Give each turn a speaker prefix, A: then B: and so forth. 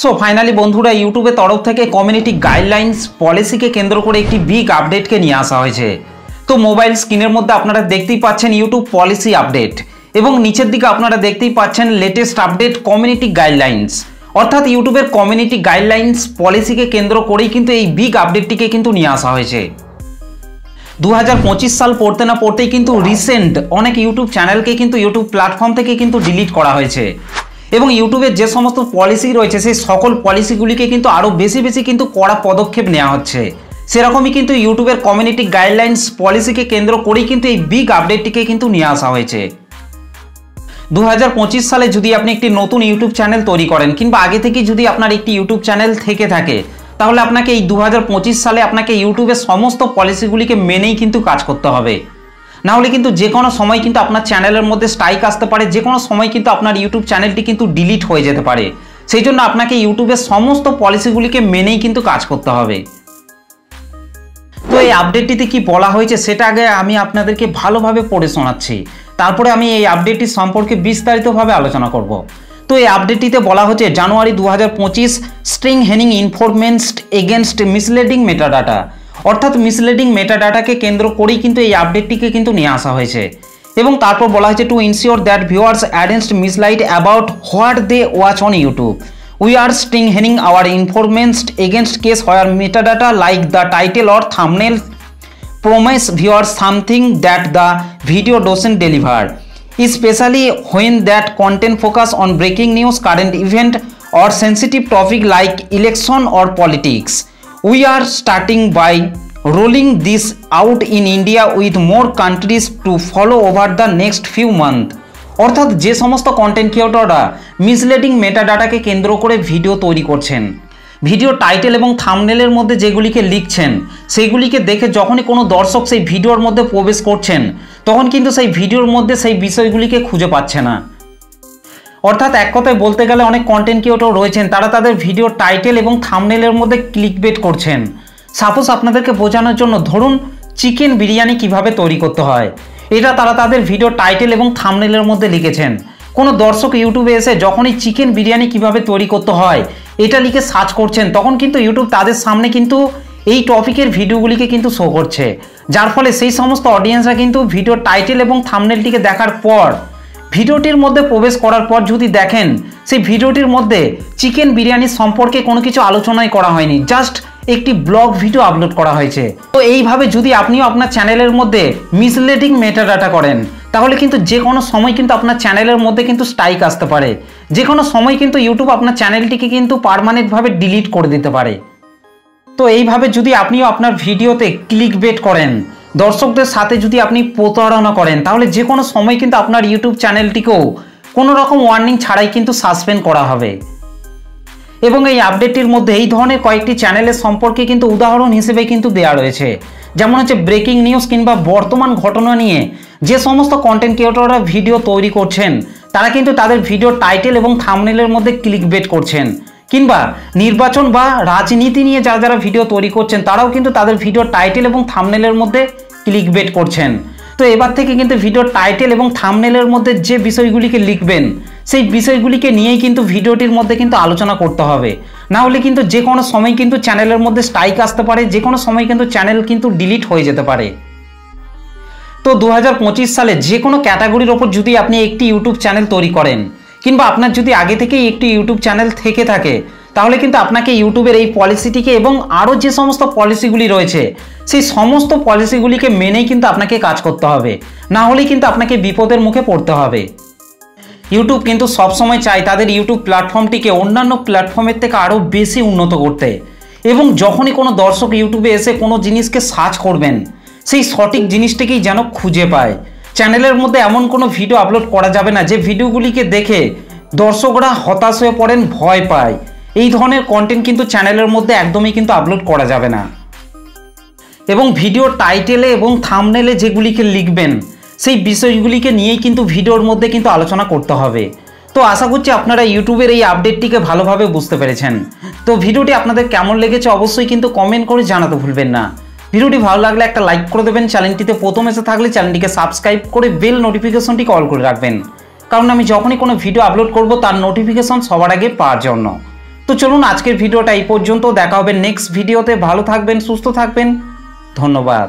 A: So finally বন্ধুরা ইউটিউবের তরফ থেকে কমিউনিটি গাইডলাইন্স পলিসিকে কেন্দ্র করে একটি বিগ আপডেটকে নিয়ে আসা হয়েছে। তো মোবাইল স্ক্রিনের মধ্যে আপনারা দেখতেই পাচ্ছেন ইউটিউব পলিসি আপডেট এবং নিচের দিকে আপনারা দেখতেই পাচ্ছেন লেটেস্ট আপডেট কমিউনিটি গাইডলাইন্স। অর্থাৎ ইউটিউবের কমিউনিটি গাইডলাইন্স পলিসিকে কেন্দ্র করেই কিন্তু এই বিগ আপডেটটিকে কিন্তু নিয়ে আসা হয়েছে। 2025 সাল পড়তে না পড়তেই কিন্তু রিসেন্ট অনেক ইউটিউব চ্যানেলকে কিন্তু ইউটিউব প্ল্যাটফর্ম থেকে কিন্তু ডিলিট করা হয়েছে এবং ইউটিউবের যে সমস্ত পলিসি রয়েছে সেই সকল পলিসিগুলিকে কিন্তু আরও বেশি কিন্তু কড়া পদক্ষেপ নেওয়া হচ্ছে। সেরকমই কিন্তু ইউটিউবের কমিউনিটি গাইডলাইন্স পলিসিকে কেন্দ্র করেই কিন্তু এই বিগ আপডেটটিকে কিন্তু নিয়ে আসা হয়েছে। 2025 সালে যদি আপনি একটি নতুন ইউটিউব চ্যানেল তৈরি করেন কিংবা আগে থেকে যদি আপনার একটি ইউটিউব চ্যানেল থেকে থাকে তাহলে আপনাকে এই 2025 সালে আপনাকে ইউটিউবের সমস্ত পলিসিগুলিকে মেনেই কিন্তু কাজ করতে হবে। না হলে কিন্তু যে কোনো সময় কিন্তু আপনার চ্যানেলের মধ্যে স্ট্রাইক আসতে পারে, যে কোনো সময় কিন্তু আপনার ইউটিউব চ্যানেলটি কিন্তু ডিলিট হয়ে যেতে পারে। সেই জন্য আপনাকে ইউটিউবের সমস্ত পলিসিগুলিকে মেনেই কিন্তু কাজ করতে হবে। তো এই আপডেটটিতে কি বলা হয়েছে সেটা আগে আমি আপনাদেরকে ভালোভাবে পড়ে শোনাচ্ছি, তারপরে আমি এই আপডেটটি সম্পর্কে বিস্তারিতভাবে আলোচনা করব। তো এই আপডেটটিতে বলা হচ্ছে জানুয়ারি 2025 strengthening enforcements against misleading metadata. অর্থাৎ মিসলিডিং মেটাডাটাকে কেন্দ্র করেই কিন্তু এই আপডেটটিকে কিন্তু নিয়ে আসা হয়েছে এবং তারপর বলা হয়েছে to ensure that viewers aren't misled about what they watch on YouTube we are strengthening our enforcements against case where metadata like the title or thumbnail promise viewers something that the video doesn't deliver, especially when that content focus on breaking news, current event or sensitive topic like election or politics. We are starting by rolling this out in India with more countries to follow over the next few months. অর্থাৎ যে সমস্ত content ক্রিয়েটররা misleading মেটাডাটাকে কেন্দ্র করে video তৈরি করছেন, video title এবং থাম্বনেলের মধ্যে যেগুলিকে লিখছেন সেইগুলিকে দেখে যখনই কোনো দর্শক সেই ভিডিওর মধ্যে প্রবেশ করছেন তখন কিন্তু সেই ভিডিওর মধ্যে সেই বিষয়গুলিকে খুঁজে পাচ্ছে না। অর্থাৎ এক কথায় বলতে গেলে অনেক কন্টেন্ট ক্রিয়েটর রয়েছেন তারা তাদের ভিডিও টাইটেল এবং থাম্বনেলের মধ্যে ক্লিকবেট করছেন। সাপোজ আপনাদেরকে বোঝানোর জন্য ধরুন চিকেন বিরিয়ানি কিভাবে তৈরি করতে হয়, এটা তারা তাদের ভিডিও টাইটেল এবং থাম্বনেলের মধ্যে লিখেছেন। কোনো দর্শক ইউটিউবে এসে যখনই চিকেন বিরিয়ানি কিভাবে তৈরি করতে হয় এটা লিখে সার্চ করছেন তখন কিন্তু ইউটিউব তাদের সামনে কিন্তু এই টপিকের ভিডিওগুলিকে কিন্তু শো করছে, যার ফলে সেই সমস্ত অডিয়েন্সরা কিন্তু ভিডিও টাইটেল এবং থাম্বনেলটিকে দেখার পর ভিডিওটির মধ্যে প্রবেশ করার পর যদি দেখেন সেই ভিডিওটির মধ্যে চিকেন বিরিয়ানি সম্পর্কে কোনো কিছু আলোচনাই করা হয়নি, জাস্ট একটি ব্লগ ভিডিও আপলোড করা হয়েছে। তো এইভাবে যদি আপনিও আপনার চ্যানেলের মধ্যে মিসলিডিং মেটাডাটা করেন তাহলে কিন্তু যে কোনো সময় কিন্তু আপনার চ্যানেলের মধ্যে কিন্তু স্ট্রাইক আসতে পারে, যে কোনো সময় কিন্তু ইউটিউব আপনার চ্যানেলটিকে কিন্তু পার্মানেন্টভাবে ডিলিট করে দিতে পারে। তো এইভাবে যদি আপনিও আপনার ভিডিওতে ক্লিকবেট করেন, দর্শকদের সাথে যদি আপনি প্রতারণা করেন তাহলে যে কোনো সময় কিন্তু আপনার ইউটিউব চ্যানেলটিকেও কোনো রকম ওয়ার্নিং ছাড়াই কিন্তু সাসপেন্ড করা হবে। এবং এই আপডেটটির মধ্যে এই ধরনের কয়েকটি চ্যানেলের সম্পর্কে কিন্তু উদাহরণ হিসেবে কিন্তু দেওয়া রয়েছে, যেমন হচ্ছে ব্রেকিং নিউজ কিংবা বর্তমান ঘটনা নিয়ে যে সমস্ত কন্টেন্ট ক্রিয়েটররা ভিডিও তৈরি করছেন তারা কিন্তু তাদের ভিডিও টাইটেল এবং থাম্বনেলের মধ্যে ক্লিকবেট করছেন, কিংবা নির্বাচন বা রাজনীতি নিয়ে যারা ভিডিও তৈরি করছেন তারাও কিন্তু তাদের ভিডিও টাইটেল এবং থাম্বনেলের মধ্যে ক্লিকবেট করছেন। তো এবার থেকে কিন্তু ভিডিও টাইটেল এবং থাম্বনেলের মধ্যে যে বিষয়গুলিকে লিখবেন সেই বিষয়গুলিকে নিয়েই কিন্তু ভিডিওটির মধ্যে কিন্তু আলোচনা করতে হবে, না হলে কিন্তু যে কোনো সময় কিন্তু চ্যানেলের মধ্যে স্ট্রাইক আসতে পারে, যে কোনো সময় কিন্তু চ্যানেল কিন্তু ডিলিট হয়ে যেতে পারে। তো 2025 সালে যে কোনো ক্যাটাগরির ওপর যদি আপনি একটি ইউটিউব চ্যানেল তৈরি করেন কিংবা আপনার যদি আগে থেকেই একটি ইউটিউব চ্যানেল থেকে থাকে তাহলে কিন্তু আপনাকে ইউটিউবের এই পলিসিটিকে এবং আরও যে সমস্ত পলিসিগুলি রয়েছে সেই সমস্ত পলিসিগুলিকে মেনেই কিন্তু আপনাকে কাজ করতে হবে, না হলে কিন্তু আপনাকে বিপদের মুখে পড়তে হবে। ইউটিউব কিন্তু সবসময় চায় তাদের ইউটিউব প্ল্যাটফর্মটিকে অন্যান্য প্ল্যাটফর্মের থেকে আরও বেশি উন্নত করতে, এবং যখনই কোনো দর্শক ইউটিউবে এসে কোনো জিনিসকে সার্চ করবেন সেই সঠিক জিনিসটাকেই যেন খুঁজে পায়। চ্যানেলের মধ্যে এমন কোনো ভিডিও আপলোড করা যাবে না যে ভিডিওগুলিকে দেখে দর্শকরা হতাশ হয়ে পড়েন, ভয় পায়। এই ধরনের কন্টেন্ট কিন্তু চ্যানেলের মধ্যে একদমই কিন্তু আপলোড করা যাবে না। এবং ভিডিও টাইটেলে এবং থাম্বনেলে যেগুলিকে লিখবেন সেই বিষয়গুলিকে নিয়েই কিন্তু ভিডিওর মধ্যে কিন্তু আলোচনা করতে হবে। তো আশা করছি আপনারা ইউটিউবের এই আপডেটটিকে ভালোভাবে বুঝতে পেরেছেন। তো ভিডিওটি আপনাদের কেমন লেগেছে অবশ্যই কিন্তু কমেন্ট করে জানাতে ভুলবেন না। ভিডিওটি ভালো লাগলে একটা লাইক করে দেবেন, চ্যানেলটিতে প্রথম এসে থাকলে চ্যানেলটিকে সাবস্ক্রাইব করে বেল নোটিফিকেশনটিকে অল করে রাখবেন, কারণ আমি যখনই কোনো ভিডিও আপলোড করব তার নোটিফিকেশন সবার আগে পাওয়ার জন্য। তো চলুন আজকের ভিডিওটা এই পর্যন্ত, দেখা হবে নেক্সট ভিডিওতে। ভালো থাকবেন, সুস্থ থাকবেন, ধন্যবাদ।